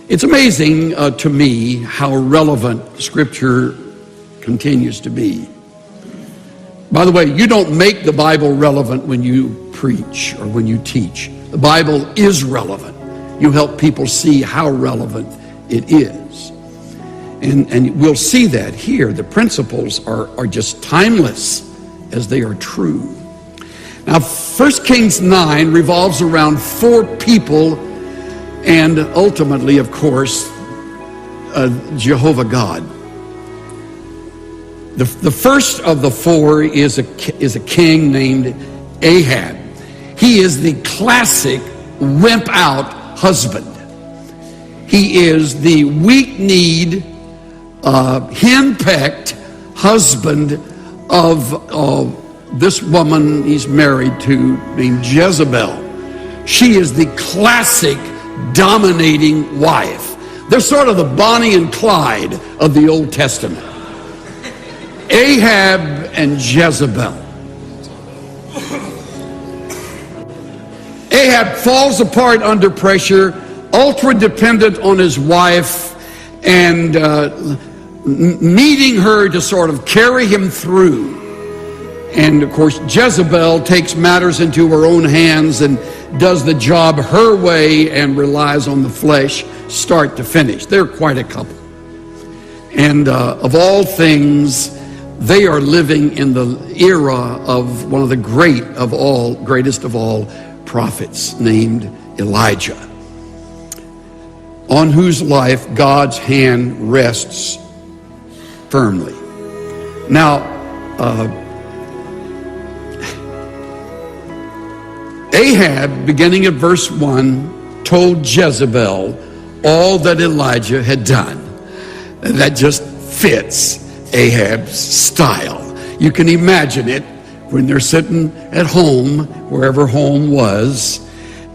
It's amazing to me how relevant Scripture continues to be. By the way, you don't make the Bible relevant when you preach or when you teach. The Bible is relevant. You help people see how relevant it is. And we'll see that here. The principles are just timeless as they are true. Now, 1 Kings 9 revolves around 4 people and ultimately, of course, Jehovah God. The first of the 4 is a king named Ahab. He is the classic wimp-out husband. He is the weak-kneed, hen-pecked husband of this woman he's married to named Jezebel. She is the classic dominating wife. They're sort of the Bonnie and Clyde of the Old Testament. Ahab and Jezebel. Ahab falls apart under pressure, ultra dependent on his wife, and needing her to sort of carry him through. And of course, Jezebel takes matters into her own hands and does the job her way and relies on the flesh start to finish. They're quite a couple. And of all things, they are living in the era of one of the greatest of all prophets named Elijah, on whose life God's hand rests firmly. Now, Ahab, beginning at verse 1, told Jezebel all that Elijah had done. And that just fits Ahab's style. You can imagine it when they're sitting at home, wherever home was,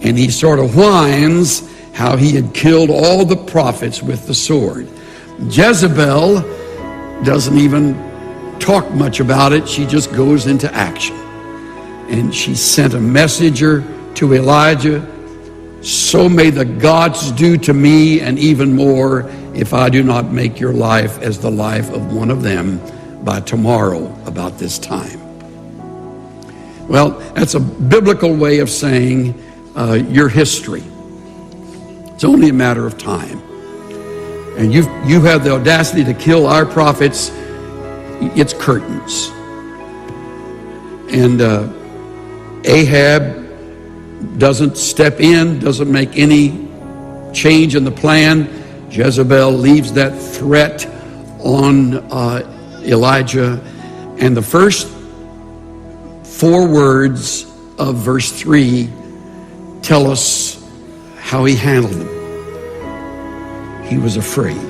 and he sort of whines how he had killed all the prophets with the sword. Jezebel doesn't even talk much about it. She just goes into action. And she sent a messenger to Elijah. So may the gods do to me and even more if I do not make your life as the life of one of them by tomorrow about this time. Well, that's a biblical way of saying your history. It's only a matter of time. And you have the audacity to kill our prophets. It's curtains. And Ahab doesn't step in, doesn't make any change in the plan. Jezebel leaves that threat on Elijah. And the first 4 words of verse 3 tell us how he handled them. He was afraid.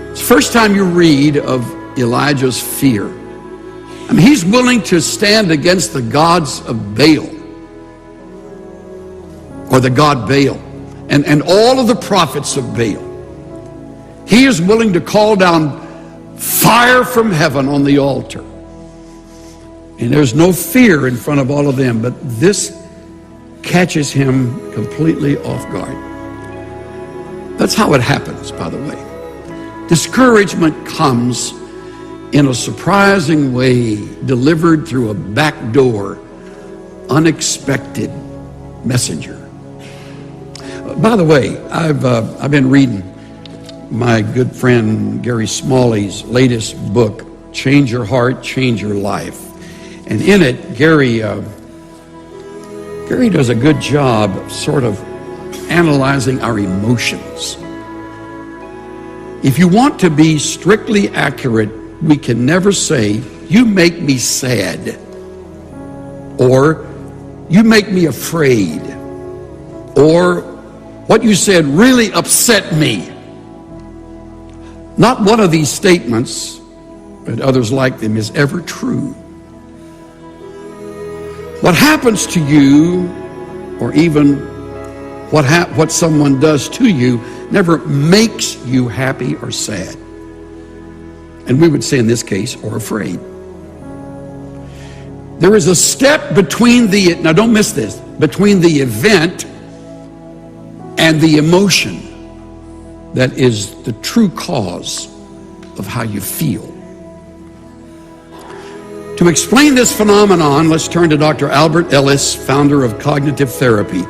It's the first time you read of Elijah's fear. I mean, he's willing to stand against the gods of Baal, or the god Baal, and all of the prophets of Baal. He is willing to call down fire from heaven on the altar. And there's no fear in front of all of them, but this catches him completely off guard. That's how it happens, by the way. Discouragement comes in a surprising way, delivered through a back door, unexpected messenger. By the way, I've been reading my good friend Gary Smalley's latest book, Change Your Heart, Change Your Life. And in it, Gary does a good job sort of analyzing our emotions. If you want to be strictly accurate, we can never say, you make me sad, or you make me afraid, or what you said really upset me. Not one of these statements, but others like them, is ever true. What happens to you, or even what someone does to you, never makes you happy or sad. And we would say in this case, or afraid. There is a step between now don't miss this, between the event and the emotion. that is the true cause of how you feel. To explain this phenomenon, let's turn to Dr. Albert Ellis, founder of cognitive therapy.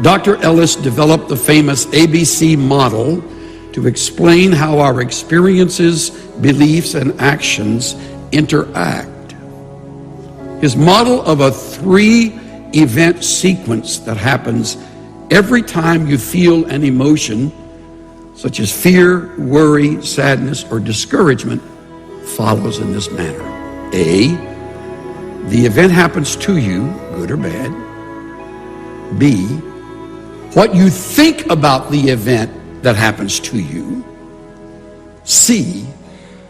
Dr. Ellis developed the famous ABC model to explain how our experiences, beliefs, and actions interact. His model of a 3-event sequence that happens every time you feel an emotion, such as fear, worry, sadness, or discouragement, follows in this manner. A, the event happens to you, good or bad. B, what you think about the event that happens to you. C,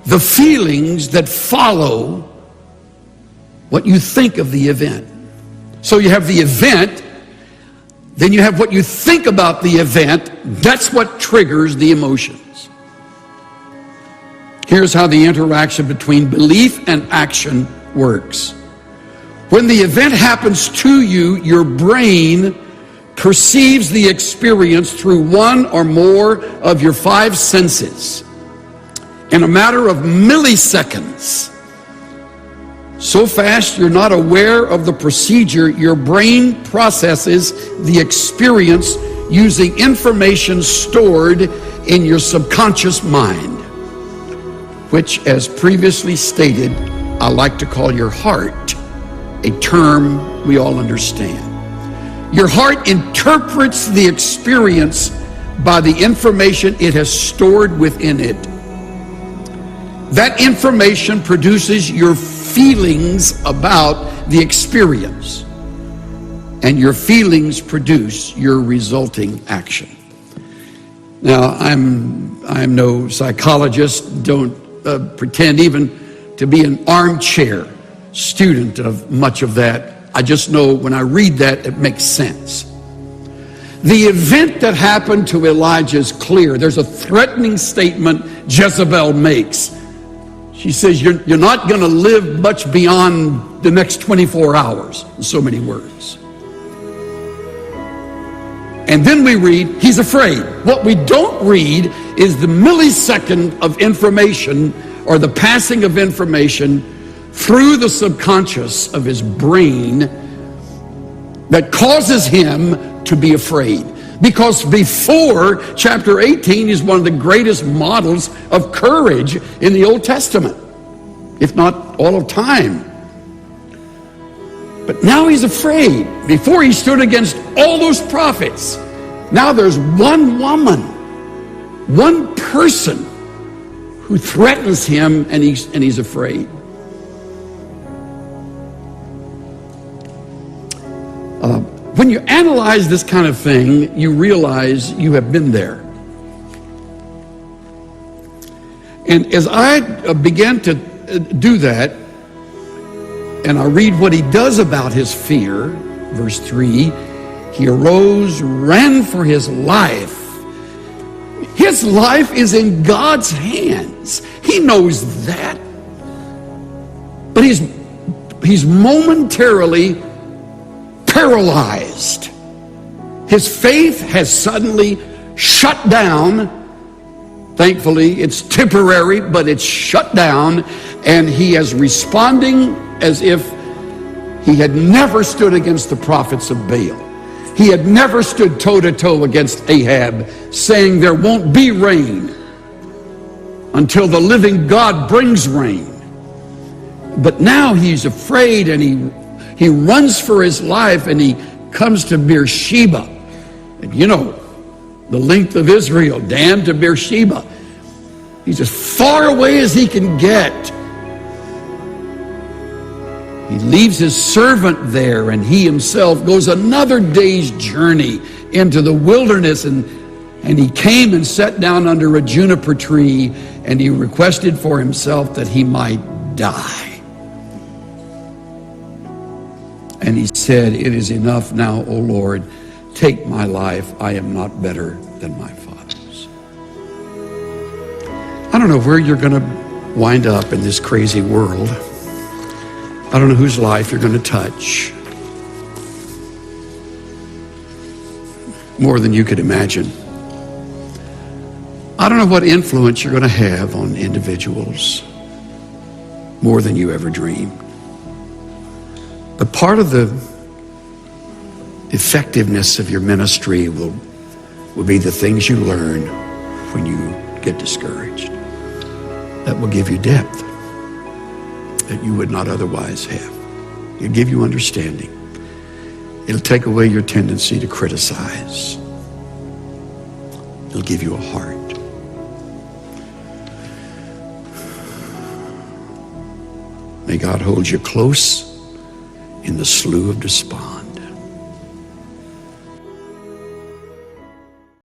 the feelings that follow what you think of the event. So you have the event, then you have what you think about the event. That's what triggers the emotions. Here's how the interaction between belief and action works. When the event happens to you, your brain perceives the experience through one or more of your 5 senses in a matter of milliseconds. So fast you're not aware of the procedure, your brain processes the experience using information stored in your subconscious mind, which, as previously stated, I like to call your heart, a term we all understand. Your heart interprets the experience by the information it has stored within it. That information produces your feelings about the experience, and your feelings produce your resulting action. Now, I'm no psychologist, don't pretend even to be an armchair student of much of that. I just know when I read that, it makes sense. The event that happened to Elijah is clear. There's a threatening statement Jezebel makes. She says, you're not going to live much beyond the next 24 hours, in so many words. And then we read, he's afraid. What we don't read is the millisecond of information, or the passing of information through the subconscious of his brain that causes him to be afraid. Because before chapter 18 is one of the greatest models of courage in the Old Testament, if not all of time. But now he's afraid. Before he stood against all those prophets. Now there's one woman, one person who threatens him, and he's afraid. When you analyze this kind of thing, you realize you have been there. And as I began to do that, and I read what he does about his fear, verse 3, he arose, ran for his life. His life is in God's hands. He knows that. But he's momentarily paralyzed. His faith has suddenly shut down. Thankfully, it's temporary, but it's shut down, and he is responding as if he had never stood against the prophets of Baal. He had never stood toe-to-toe against Ahab, saying there won't be rain until the living God brings rain. But now he's afraid, and he runs for his life, and he comes to Beersheba. And you know, the length of Israel, Dan to Beersheba. He's as far away as he can get. He leaves his servant there, and he himself goes another day's journey into the wilderness, and he came and sat down under a juniper tree, and he requested for himself that he might die. And he said, "It is enough now, O Lord. Take my life. I am not better than my fathers." I don't know where you're going to wind up in this crazy world. I don't know whose life you're going to touch. More than you could imagine. I don't know what influence you're going to have on individuals more than you ever dreamed. But part of the effectiveness of your ministry will be the things you learn when you get discouraged. That will give you depth that you would not otherwise have. It'll give you understanding. It'll take away your tendency to criticize. It'll give you a heart. May God hold you close in the slough of despond.